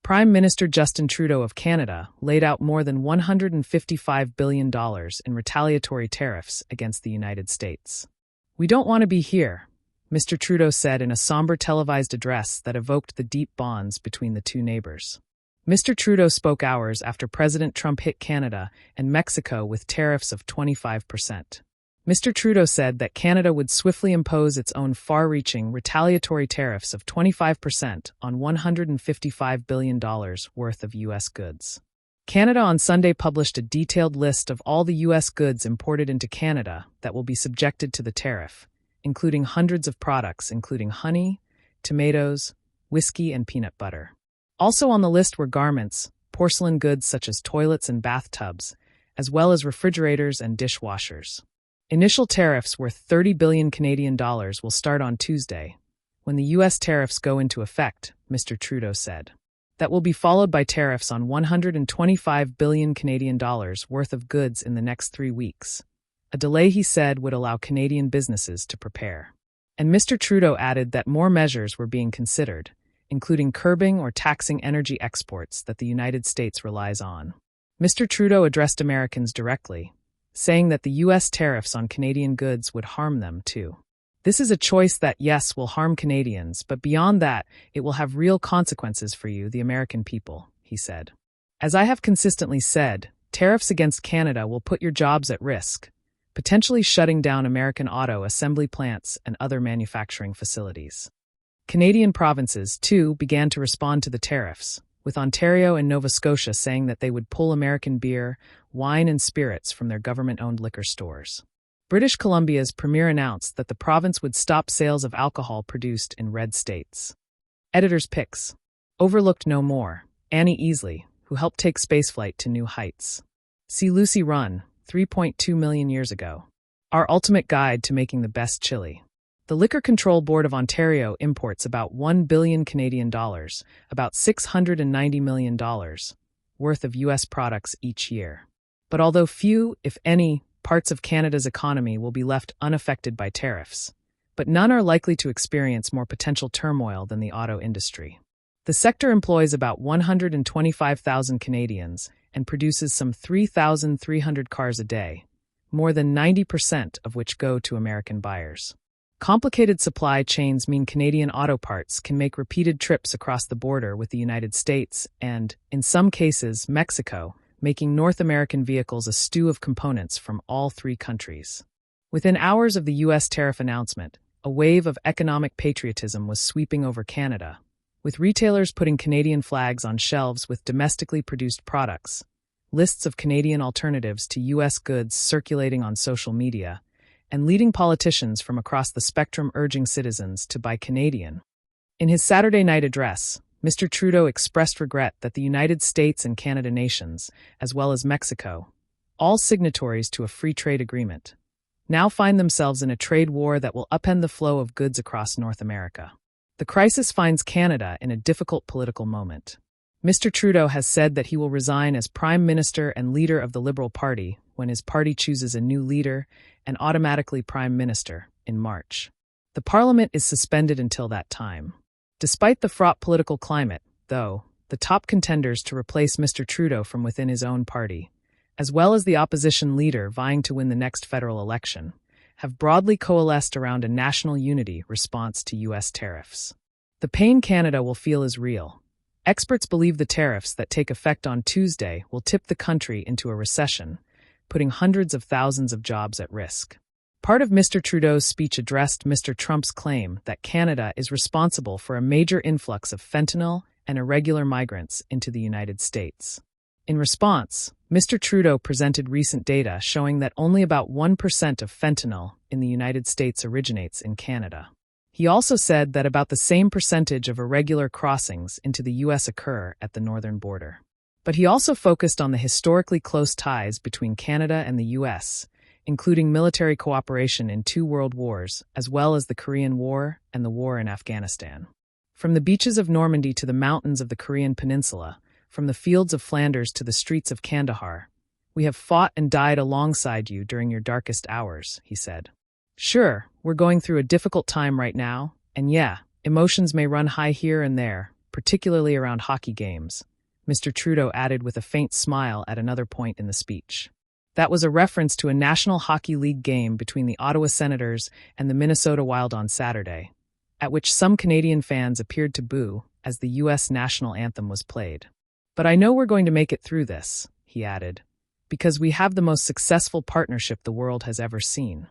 Prime Minister Justin Trudeau of Canada laid out more than $155 billion in retaliatory tariffs against the United States. "We don't want to be here," Mr. Trudeau said in a somber televised address that evoked the deep bonds between the two neighbors. Mr. Trudeau spoke hours after President Trump hit Canada and Mexico with tariffs of 25%. Mr. Trudeau said that Canada would swiftly impose its own far-reaching retaliatory tariffs of 25% on $155 billion worth of U.S. goods. Canada on Sunday published a detailed list of all the U.S. goods imported into Canada that will be subjected to the tariff, including hundreds of products including honey, tomatoes, whiskey, and peanut butter. Also on the list were garments, porcelain goods such as toilets and bathtubs, as well as refrigerators and dishwashers. Initial tariffs worth 30 billion Canadian dollars will start on Tuesday, when the U.S. tariffs go into effect, Mr. Trudeau said. That will be followed by tariffs on 125 billion Canadian dollars worth of goods in the next 3 weeks. A delay, he said, would allow Canadian businesses to prepare. And Mr. Trudeau added that more measures were being considered, including curbing or taxing energy exports that the United States relies on. Mr. Trudeau addressed Americans directly, saying that the U.S. tariffs on Canadian goods would harm them too. "This is a choice that, yes, will harm Canadians, but beyond that, it will have real consequences for you, the American people," he said. "As I have consistently said, tariffs against Canada will put your jobs at risk, potentially shutting down American auto assembly plants and other manufacturing facilities." Canadian provinces, too, began to respond to the tariffs, with Ontario and Nova Scotia saying that they would pull American beer, wine, and spirits from their government-owned liquor stores. British Columbia's premier announced that the province would stop sales of alcohol produced in red states. Editor's picks. Overlooked no more. Annie Easley, who helped take spaceflight to new heights. See Lucy Run, 3.2 million years ago. Our ultimate guide to making the best chili. The Liquor Control Board of Ontario imports about 1 billion Canadian dollars, about $690 million, worth of U.S. products each year. But although few, if any, parts of Canada's economy will be left unaffected by tariffs, but none are likely to experience more potential turmoil than the auto industry. The sector employs about 125,000 Canadians and produces some 3,300 cars a day, more than 90% of which go to American buyers. Complicated supply chains mean Canadian auto parts can make repeated trips across the border with the United States and, in some cases, Mexico, making North American vehicles a stew of components from all three countries. Within hours of the U.S. tariff announcement, a wave of economic patriotism was sweeping over Canada, with retailers putting Canadian flags on shelves with domestically produced products, lists of Canadian alternatives to U.S. goods circulating on social media, and leading politicians from across the spectrum urging citizens to buy Canadian. In his Saturday night address, Mr. Trudeau expressed regret that the United States and Canada nations, as well as Mexico, all signatories to a free trade agreement, now find themselves in a trade war that will upend the flow of goods across North America. The crisis finds Canada in a difficult political moment. Mr. Trudeau has said that he will resign as Prime Minister and leader of the Liberal Party when his party chooses a new leader and automatically Prime Minister in March. The Parliament is suspended until that time. Despite the fraught political climate, though, the top contenders to replace Mr. Trudeau from within his own party, as well as the opposition leader vying to win the next federal election, have broadly coalesced around a national unity response to U.S. tariffs. The pain Canada will feel is real. Experts believe the tariffs that take effect on Tuesday will tip the country into a recession, putting hundreds of thousands of jobs at risk. Part of Mr. Trudeau's speech addressed Mr. Trump's claim that Canada is responsible for a major influx of fentanyl and irregular migrants into the United States. In response, Mr. Trudeau presented recent data showing that only about 1% of fentanyl in the United States originates in Canada. He also said that about the same percentage of irregular crossings into the U.S. occur at the northern border. But he also focused on the historically close ties between Canada and the U.S., including military cooperation in 2 world wars, as well as the Korean War and the war in Afghanistan. From the beaches of Normandy to the mountains of the Korean Peninsula, from the fields of Flanders to the streets of Kandahar, we have fought and died alongside you during your darkest hours, he said. Sure, we're going through a difficult time right now, and yeah, emotions may run high here and there, particularly around hockey games," Mr. Trudeau added with a faint smile at another point in the speech. That was a reference to a National Hockey League game between the Ottawa Senators and the Minnesota Wild on Saturday, at which some Canadian fans appeared to boo as the U.S. national anthem was played. "But I know we're going to make it through this," he added, "because we have the most successful partnership the world has ever seen."